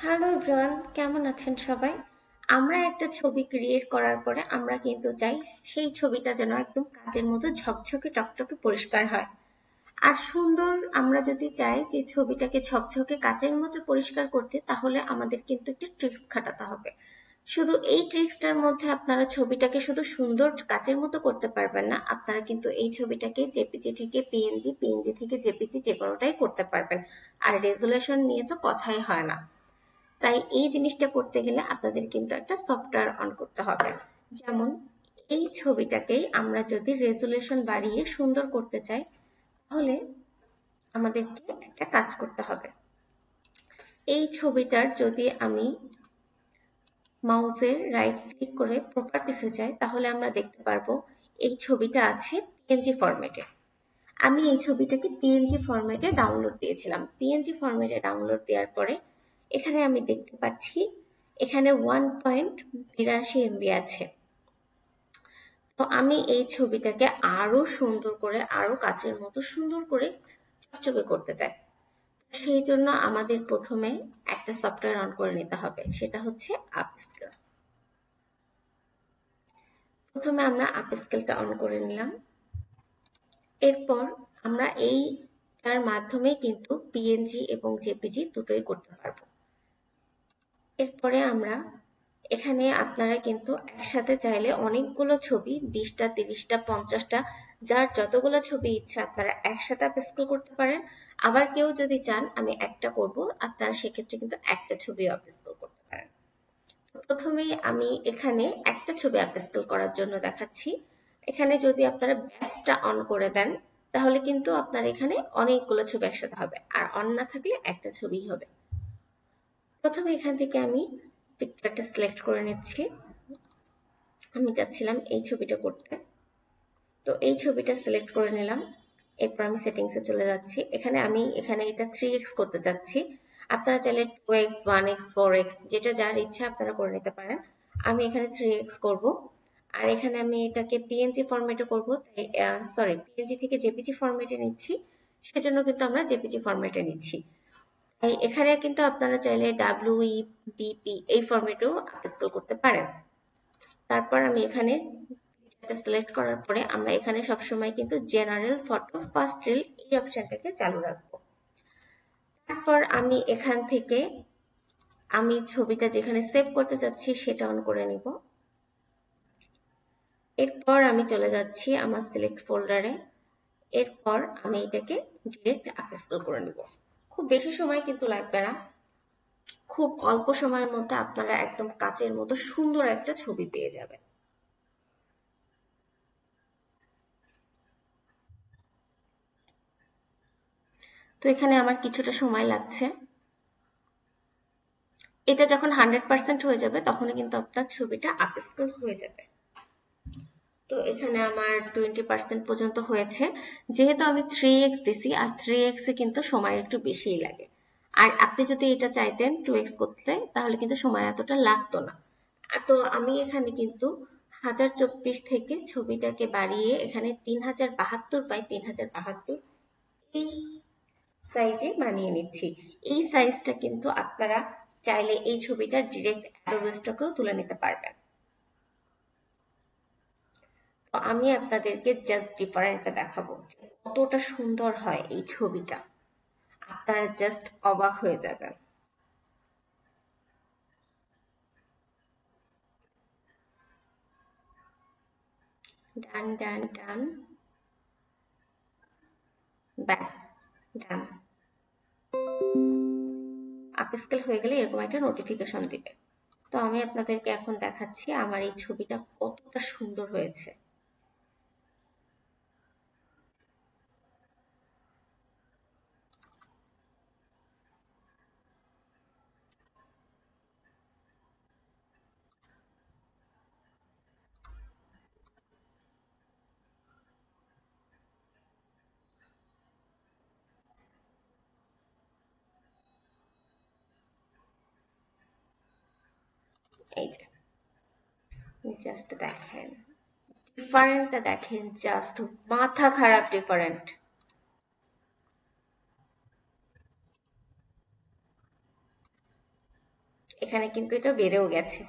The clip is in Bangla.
হ্যালো এভরিওয়ান, কেমন আছেন সবাই? আমরা একটা ছবি ক্রিয়েট করার পরে আমরা কিন্তু চাই সেই ছবিটা যেন একদম কাচের মতো ঝকঝকে টকটকে পরিষ্কার হয়। আর সুন্দর আমরা যদি চাই যে ছবিটাকে ঝকঝকে কাচের মতো পরিষ্কার করতে, তাহলে আমাদের কিন্তু একটা ট্রিক্স খাটাতে হবে। শুধু এই ট্রিক্সটার মধ্যে আপনারা ছবিটাকে শুধু সুন্দর কাচের মতো করতে পারবেন না, আপনারা কিন্তু এই ছবিটাকে জেপিজি থেকে পিএনজি, পিএনজি থেকে জেপিজি যে কোনোটাই করতে পারবেন। আর রেজুলেশন নিয়ে তো কথাই হয় না। তাই এই জিনিসটা করতে গেলে আপনাদের কিন্তু একটা সফটওয়্যার অন করতে হবে। যেমন এই ছবিটাকেই আমরা যদি রেজুলেশন বাড়িয়ে সুন্দর করতে চাই, তাহলে আমাদেরকে একটা কাজ করতে হবে। এই ছবিটার যদি আমি মাউসের রাইট ক্লিক করে প্রপার্টিসে যাই, তাহলে আমরা দেখতে পারবো এই ছবিটা আছে পিএনজি ফরম্যাটে। আমি এই ছবিটাকে পিএনজি ফরম্যাটে ডাউনলোড দিয়েছিলাম। পিএনজি ফরম্যাটে ডাউনলোড দেওয়ার পরে এখানে আমি দেখতে পাচ্ছি এখানে 1.82 এমবি আছে। তো আমি এই ছবিটাকে আরো সুন্দর করে, আরো কাচের মতো সুন্দর করে চকচকে করতে চাই। সেই জন্য আমাদের প্রথমে একটা সফটওয়্যার অন করে নিতে হবে, সেটা হচ্ছে আপস্কেল। প্রথমে আমরা আপস্কেলটা অন করে নিলাম। এরপর আমরা এইটার মাধ্যমে কিন্তু পিএনজি এবং জেপিজি দুটোই করতে পারবো। এরপরে আমরা এখানে আপনারা কিন্তু একসাথে চাইলে অনেকগুলো ছবি 20টা, 30টা, 50টা, যার যতগুলো ছবি ইচ্ছা আপনারা একসাথে আপস্কেল করতে পারেন। আবার কেউ যদি চান আমি একটা করব, আপনারা সেক্ষেত্রে কিন্তু একটা ছবি আপস্কেল করতে পারেন। প্রথমেই আমি এখানে একটা ছবি আপস্কেল করার জন্য দেখাচ্ছি। এখানে যদি আপনারা ব্যাচটা অন করে দেন, তাহলে কিন্তু আপনার এখানে অনেকগুলো ছবি একসাথে হবে, আর অন না থাকলে একটা ছবিই হবে। প্রথমে এখান থেকে আমি পিকচারটা সিলেক্ট করে নিচ্ছি। আমি চাচ্ছিলাম এই ছবিটা করতে, তো এই ছবিটা সিলেক্ট করে নিলাম। এরপর আমি সেটিংসে চলে যাচ্ছি। এখানে এটা 3x করতে চাচ্ছি। আপনারা চাইলে 2x, 1x, 4x যেটা যার ইচ্ছা আপনারা করে নিতে পারেন। আমি এখানে 3x করব। আর এখানে আমি এটাকে পিএনজি ফরম্যাটে করব, তাই সরি, পিএনজি থেকে জেপিজি ফরম্যাটে নিচ্ছি। সেজন্য কিন্তু আমরা জেপিজি ফরম্যাটে নিচ্ছি। এখানে কিন্তু আপনারা চাইলে WEBP এই ফরম্যাটেও আপস্কেল করতে পারেন। তারপর আমি এখানে সিলেক্ট করার পরে আমরা এখানে সবসময় কিন্তু জেনারেল ফটো ফার্স্ট রিল এই অপশনটাকে চালু রাখবো। তারপর আমি এখান থেকে আমি ছবিটা যেখানে সেভ করতে চাচ্ছি সেটা অন করে নিব। এরপর আমি চলে যাচ্ছি আমার সিলেক্ট ফোল্ডারে। এরপর আমি এটাকে ডিরেক্ট আপস্কেল করে নিব। খুব বেশি সময় কিন্তু লাগবে না, খুব অল্প সময়ের মধ্যে আপনারা একদম কাচের মতো সুন্দর একটা ছবি পেয়ে যাবেন। তো এখানে আমার কিছুটা সময় লাগছে। এটা যখন 100% হয়ে যাবে তখনই কিন্তু আপনার ছবিটা আপস্কেল হয়ে যাবে। তো এখানে আমার 20% পর্যন্ত হয়েছে। যেহেতু আমি 3x দিছি, আর 3x এ কিন্তু সময় একটু বেশিই লাগে। আর আপনি যদি এটা চাইতেন 2x করতে, তাহলে কিন্তু সময় এতটা লাগতো না। তো আমি এখানে কিন্তু 1024 থেকে ছবিটাকে বাড়িয়ে এখানে 3072 বাই 3072 এই সাইজে বানিয়ে নিচ্ছি। এই সাইজটা কিন্তু আপনারা চাইলে এই ছবিটা ডিরেক্ট অ্যাডোবে স্টকেও তুলে নিতে পারবেন। তো আমি আপনাদেরকে জাস্ট ডিফারেন্টটা দেখাবো, কতটা সুন্দর হয় এই ছবিটা। আপনারা জাস্ট অবাক হয়ে যাবেন। ডান ডান ডান, ব্যাস, ডান। আপস্কেল হয়ে গেলে এরকম একটা নোটিফিকেশন দিবে। তো আমি আপনাদেরকে এখন দেখাচ্ছি আমার এই ছবিটা কতটা সুন্দর হয়েছে। এই যে জাস্ট দেখেন, ডিফারেন্টটা দেখেন, জাস্ট মাথা খারাপ ডিফারেন্ট। এখানে কিন্তু এটা বেড়েও গেছে।